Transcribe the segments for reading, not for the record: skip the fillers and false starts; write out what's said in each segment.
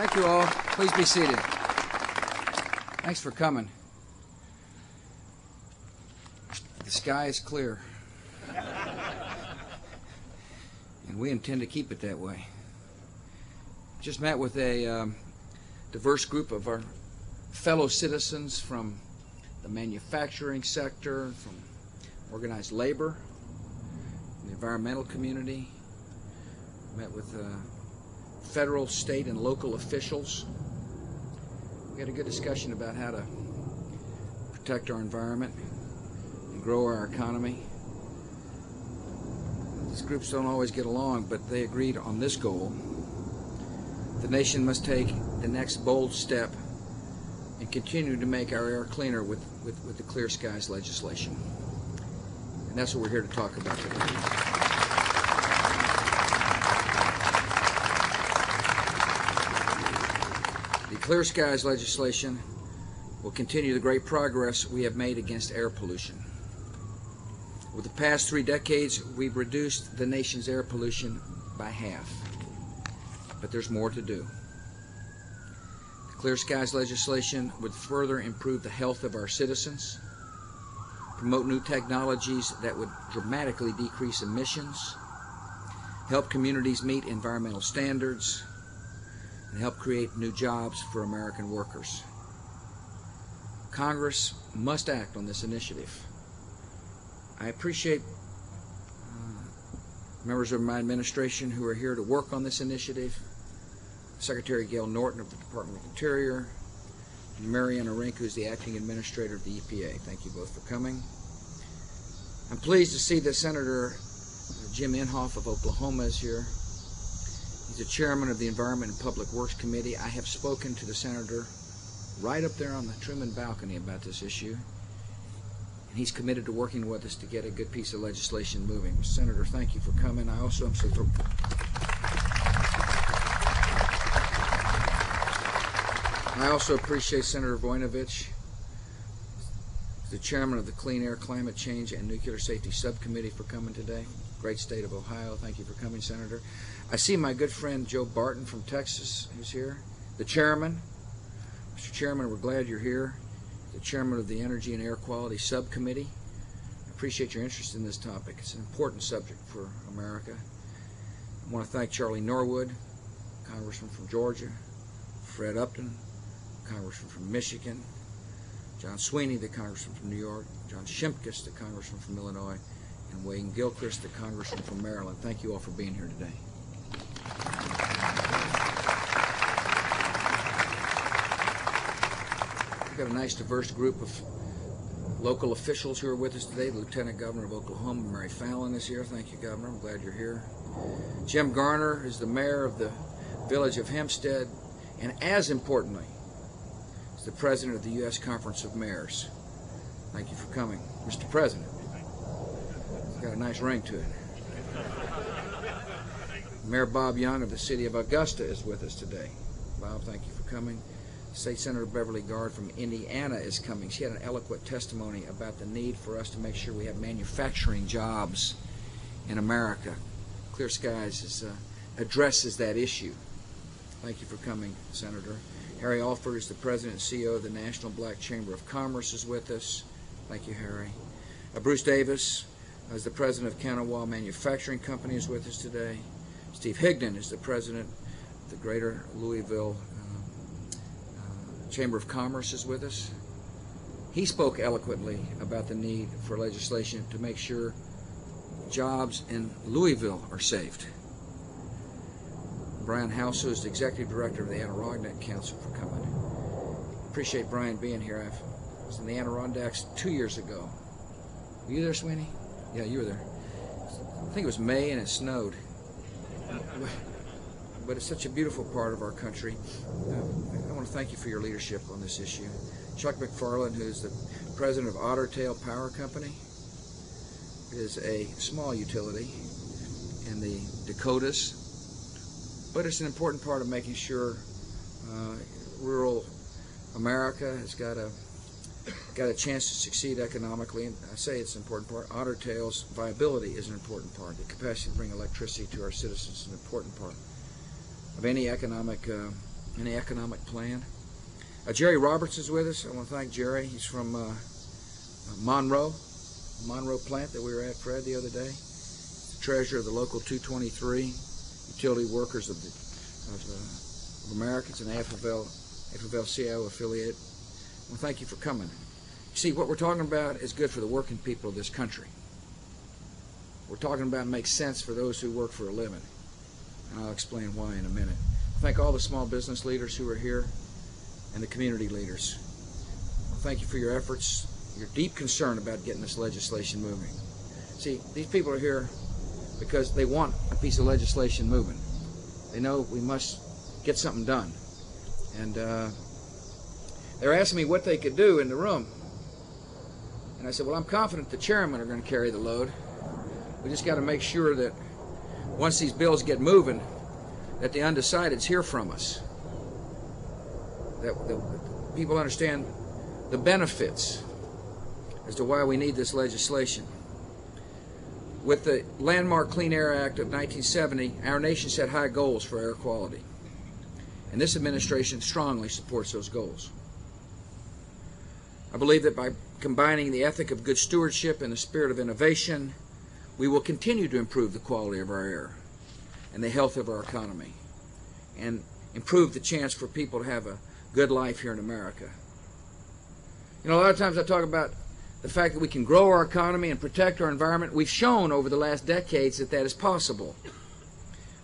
Thank you all. Please be seated. Thanks for coming. The sky is clear. And we intend to keep it that way. Just met with a diverse group of our fellow citizens from the manufacturing sector, from organized labor, the environmental community. Met with federal, state, and local officials. We had a good discussion about how to protect our environment and grow our economy. These groups don't always get along, but they agreed on this goal. The nation must take the next bold step and continue to make our air cleaner with the Clear Skies legislation. And that's what we're here to talk about today. The Clear Skies legislation will continue the great progress we have made against air pollution. Over the past 3 decades, we've reduced the nation's air pollution by half. But there's more to do. The Clear Skies legislation would further improve the health of our citizens, promote new technologies that would dramatically decrease emissions, help communities meet environmental standards, and help create new jobs for American workers. Congress must act on this initiative. I appreciate members of my administration who are here to work on this initiative, Secretary Gail Norton of the Department of Interior, and Mariana Rink, who is the acting administrator of the EPA. Thank you both for coming. I'm pleased to see that Senator Jim Inhofe of Oklahoma is here. He's the chairman of the Environment and Public Works Committee. I have spoken to the senator right up there on the Truman balcony about this issue, and he's committed to working with us to get a good piece of legislation moving. Senator, thank you for coming. I also am I also appreciate Senator Voinovich, the chairman of the Clean Air, Climate Change, and Nuclear Safety Subcommittee, for coming today. Great state of Ohio. Thank you for coming, Senator. I see my good friend Joe Barton from Texas, who's here. The chairman. Mr. Chairman, we're glad you're here. The chairman of the Energy and Air Quality Subcommittee. I appreciate your interest in this topic. It's an important subject for America. I want to thank Charlie Norwood, Congressman from Georgia, Fred Upton, Congressman from Michigan, John Sweeney, the Congressman from New York, John Shimkus, the Congressman from Illinois, and Wayne Gilchrist, the Congressman from Maryland. Thank you all for being here today. We've got a nice diverse group of local officials who are with us today. The Lieutenant Governor of Oklahoma, Mary Fallon, is here. Thank you, Governor. I'm glad you're here. Jim Garner is the mayor of the village of Hempstead, and as importantly, is the president of the U.S. Conference of Mayors. Thank you for coming. Mr. President, it's got a nice ring to it. Mayor Bob Young of the city of Augusta is with us today. Bob, thank you for coming. State Senator Beverly Gard from Indiana is coming. She had an eloquent testimony about the need for us to make sure we have manufacturing jobs in America. Clear Skies addresses that issue. Thank you for coming, Senator. Harry Alford is the President and CEO of the National Black Chamber of Commerce is with us. Thank you, Harry. Bruce Davis is the President of Kanawha Manufacturing Company is with us today. Steve Higdon is the President of the Greater Louisville Chamber of Commerce is with us. He spoke eloquently about the need for legislation to make sure jobs in Louisville are saved. Brian House, who is the Executive Director of the Adirondack Council, for coming. Appreciate Brian being here. I was in the Adirondacks 2 years ago. Were you there, Sweeney? Yeah, you were there. I think it was May and it snowed. But it's such a beautiful part of our country. I want to thank you for your leadership on this issue. Chuck McFarland, who's the president of Otter Tail Power Company, is a small utility in the Dakotas, but it's an important part of making sure rural America has got a chance to succeed economically. And I say it's an important part. Otter Tail's viability is an important part. The capacity to bring electricity to our citizens is an important part of any economic in the economic plan. Jerry Roberts is with us. I want to thank Jerry. He's from Monroe plant that we were at, Fred, the other day. He's the treasurer of the local 223 Utility Workers of America. It's an AFL-CIO affiliate. Well, thank you for coming. You see, what we're talking about is good for the working people of this country. We're talking about makes sense for those who work for a living. And I'll explain why in a minute. Thank all the small business leaders who are here and the community leaders. Thank you for your efforts, your deep concern about getting this legislation moving. See, these people are here because they want a piece of legislation moving. They know we must get something done. And they're asking me what they could do in the room. And I said, well, I'm confident the chairmen are going to carry the load. We just got to make sure that once these bills get moving, that the undecideds hear from us. That people understand the benefits as to why we need this legislation. With the landmark Clean Air Act of 1970, our nation set high goals for air quality. And this administration strongly supports those goals. I believe that by combining the ethic of good stewardship and the spirit of innovation, we will continue to improve the quality of our air and the health of our economy and improve the chance for people to have a good life here in America. You know, a lot of times I talk about the fact that we can grow our economy and protect our environment. We've shown over the last decades that that is possible.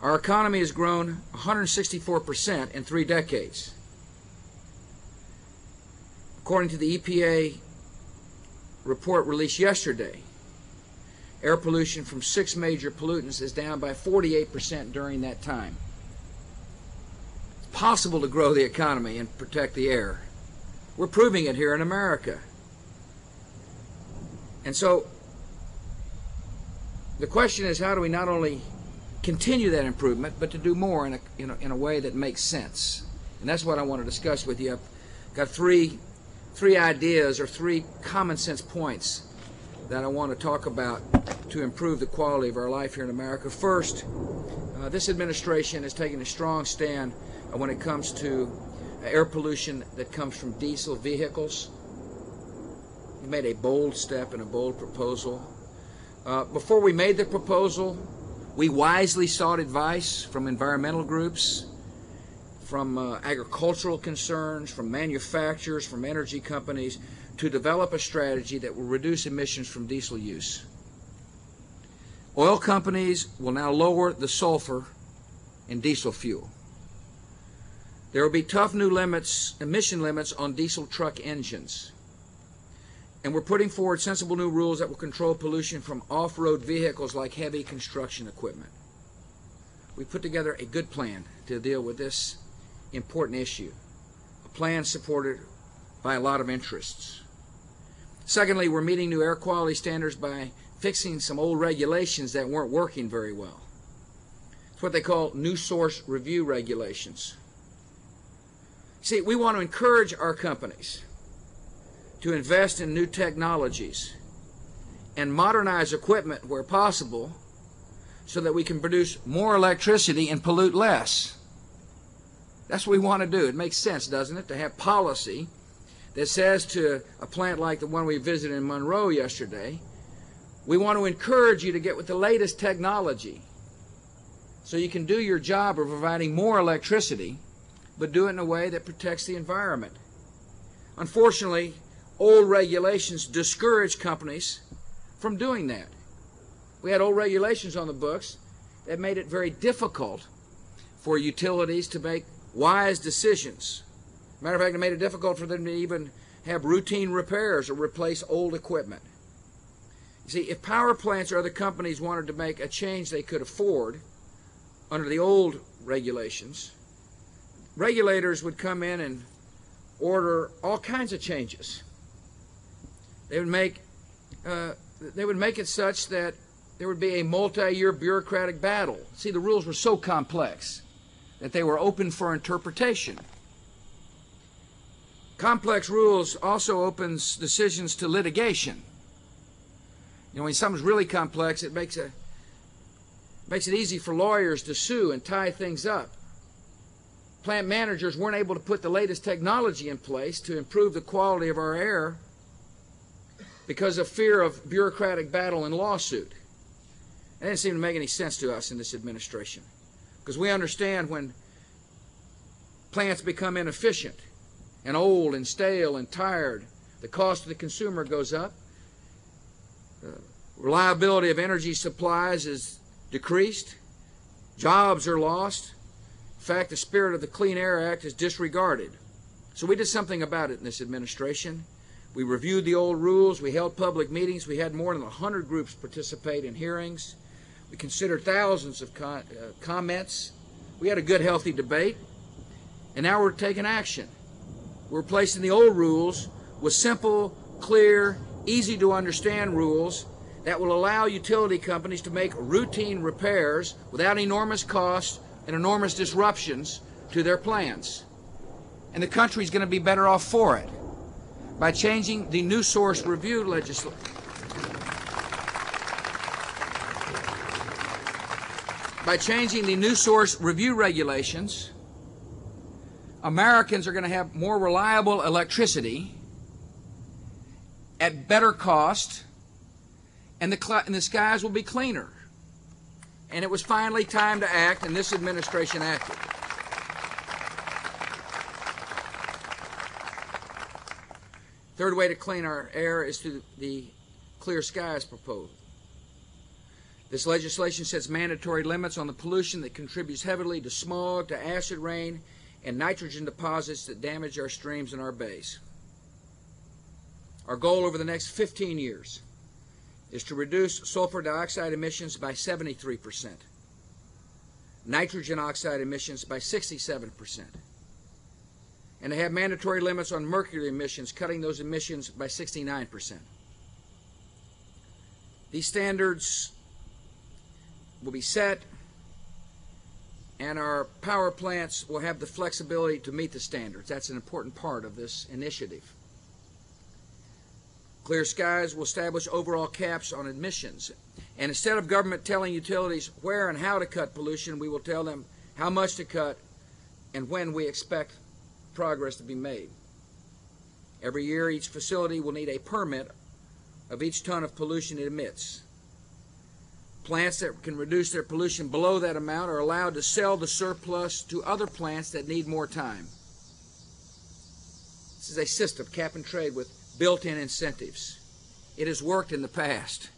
Our economy has grown 164% in 3 decades. According to the EPA report released yesterday, air pollution from 6 major pollutants is down by 48% during that time. It's possible to grow the economy and protect the air. We're proving it here in America. And so the question is, how do we not only continue that improvement, but to do more in a way that makes sense? And that's what I want to discuss with you. I've got three ideas or 3 common sense points that I want to talk about to improve the quality of our life here in America. First, this administration is taking a strong stand when it comes to air pollution that comes from diesel vehicles. We made a bold step and a bold proposal. Before we made the proposal, we wisely sought advice from environmental groups, from agricultural concerns, from manufacturers, from energy companies, to develop a strategy that will reduce emissions from diesel use. Oil companies will now lower the sulfur in diesel fuel. There will be tough new emission limits on diesel truck engines. And we're putting forward sensible new rules that will control pollution from off-road vehicles like heavy construction equipment. We put together a good plan to deal with this important issue, a plan supported by a lot of interests. Secondly, we're meeting new air quality standards by fixing some old regulations that weren't working very well. It's what they call new source review regulations. See, we want to encourage our companies to invest in new technologies and modernize equipment where possible so that we can produce more electricity and pollute less. That's what we want to do. It makes sense, doesn't it, to have policy that says to a plant like the one we visited in Monroe yesterday, we want to encourage you to get with the latest technology so you can do your job of providing more electricity, but do it in a way that protects the environment. Unfortunately, old regulations discourage companies from doing that. We had old regulations on the books that made it very difficult for utilities to make wise decisions. Matter of fact, it made it difficult for them to even have routine repairs or replace old equipment. You see, if power plants or other companies wanted to make a change they could afford under the old regulations, regulators would come in and order all kinds of changes. They would make it such that there would be a multi-year bureaucratic battle. See, the rules were so complex that they were open for interpretation. Complex rules also opens decisions to litigation. You know, when something's really complex, it makes it easy for lawyers to sue and tie things up. plant managers weren't able to put the latest technology in place to improve the quality of our air because of fear of bureaucratic battle and lawsuit. That didn't seem to make any sense to us in this administration, because we understand when plants become inefficient and old and stale and tired, the cost to the consumer goes up. Reliability of energy supplies is decreased. Jobs are lost. In fact, the spirit of the Clean Air Act is disregarded. So we did something about it in this administration. We reviewed the old rules. We held public meetings. We had more than 100 groups participate in hearings. We considered thousands of comments. We had a good, healthy debate. And now we're taking action. We're replacing the old rules with simple, clear, easy to understand rules that will allow utility companies to make routine repairs without enormous costs and enormous disruptions to their plans. And the country's going to be better off for it by changing the new source review legislation. By changing the new source review regulations, Americans are going to have more reliable electricity at better cost, and the skies will be cleaner. And it was finally time to act, and this administration acted. Third way to clean our air is through the Clear Skies proposal. This legislation sets mandatory limits on the pollution that contributes heavily to smog, to acid rain, and nitrogen deposits that damage our streams and our bays. Our goal over the next 15 years is to reduce sulfur dioxide emissions by 73%, nitrogen oxide emissions by 67%, and to have mandatory limits on mercury emissions, cutting those emissions by 69%. These standards will be set, and our power plants will have the flexibility to meet the standards. That's an important part of this initiative. Clear Skies will establish overall caps on emissions. And instead of government telling utilities where and how to cut pollution, we will tell them how much to cut and when we expect progress to be made. Every year, each facility will need a permit of each ton of pollution it emits. Plants that can reduce their pollution below that amount are allowed to sell the surplus to other plants that need more time. This is a system, cap and trade, with built-in incentives. It has worked in the past.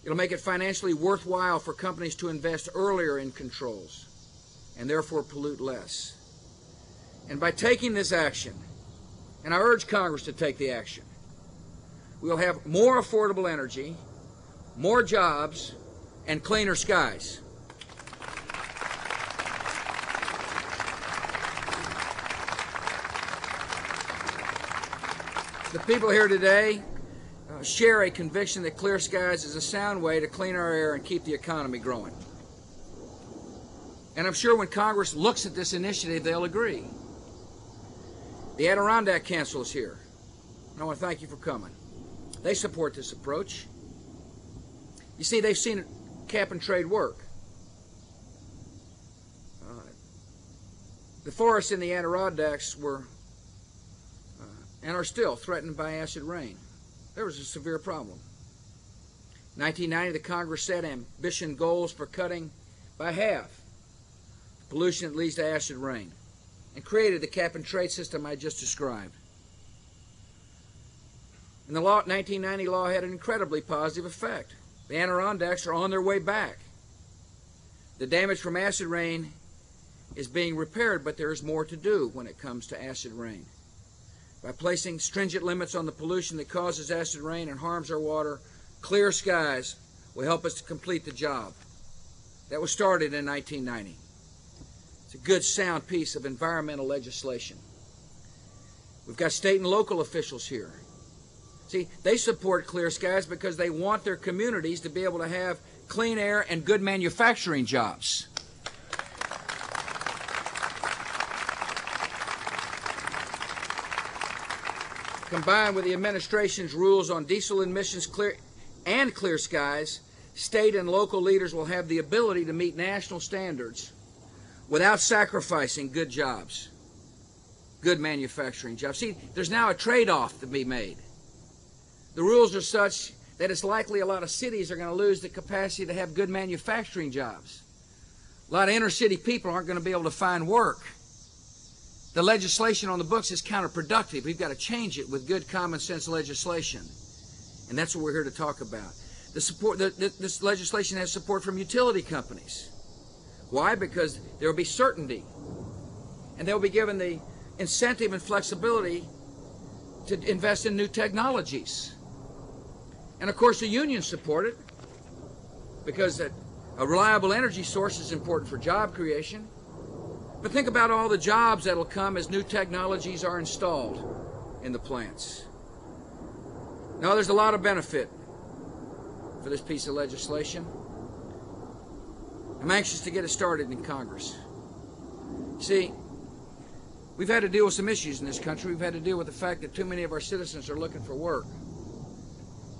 It'll make it financially worthwhile for companies to invest earlier in controls and therefore pollute less. And by taking this action, and I urge Congress to take the action, we'll have more affordable energy, more jobs, and cleaner skies. The people here today share a conviction that Clear Skies is a sound way to clean our air and keep the economy growing. And I'm sure when Congress looks at this initiative, they'll agree. The Adirondack Council is here, and I want to thank you for coming. They support this approach. You see, they've seen cap and trade work. The forests in the Adirondacks were and are still threatened by acid rain. There was a severe problem. In 1990, the Congress set ambitious goals for cutting by half pollution that leads to acid rain and created the cap and trade system I just described. And the 1990 law had an incredibly positive effect. The Adirondacks are on their way back. The damage from acid rain is being repaired, but there is more to do when it comes to acid rain. By placing stringent limits on the pollution that causes acid rain and harms our water, Clear Skies will help us to complete the job. That was started in 1990. It's a good, sound piece of environmental legislation. We've got state and local officials here. See, they support Clear Skies because they want their communities to be able to have clean air and good manufacturing jobs. Combined with the administration's rules on diesel emissions Clear Skies, state and local leaders will have the ability to meet national standards without sacrificing good jobs, good manufacturing jobs. See, there's now a trade-off to be made. The rules are such that it's likely a lot of cities are going to lose the capacity to have good manufacturing jobs. A lot of inner-city people aren't going to be able to find work. The legislation on the books is counterproductive. We've got to change it with good common sense legislation. And that's what we're here to talk about. This legislation has support from utility companies. Why? Because there will be certainty. And they'll be given the incentive and flexibility to invest in new technologies. And of course the unions support it because a reliable energy source is important for job creation. But think about all the jobs that will come as new technologies are installed in the plants. Now, there's a lot of benefit for this piece of legislation. I'm anxious to get it started in Congress. See, we've had to deal with some issues in this country. We've had to deal with the fact that too many of our citizens are looking for work.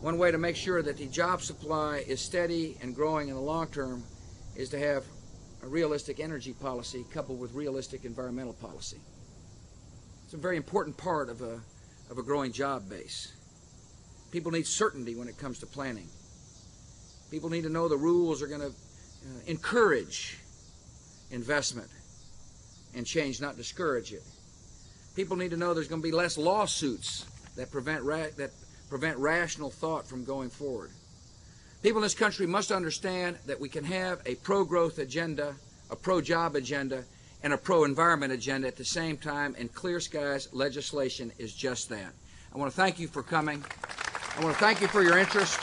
One way to make sure that the job supply is steady and growing in the long term is to have a realistic energy policy coupled with realistic environmental policy. It's a very important part of a growing job base. People need certainty when it comes to planning. People need to know the rules are going to encourage investment and change, not discourage it. People need to know there's going to be less lawsuits that prevent rational thought from going forward. People in this country must understand that we can have a pro-growth agenda, a pro-job agenda, and a pro-environment agenda at the same time, and Clear Skies legislation is just that. I want to thank you for coming. I want to thank you for your interest.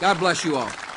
God bless you all.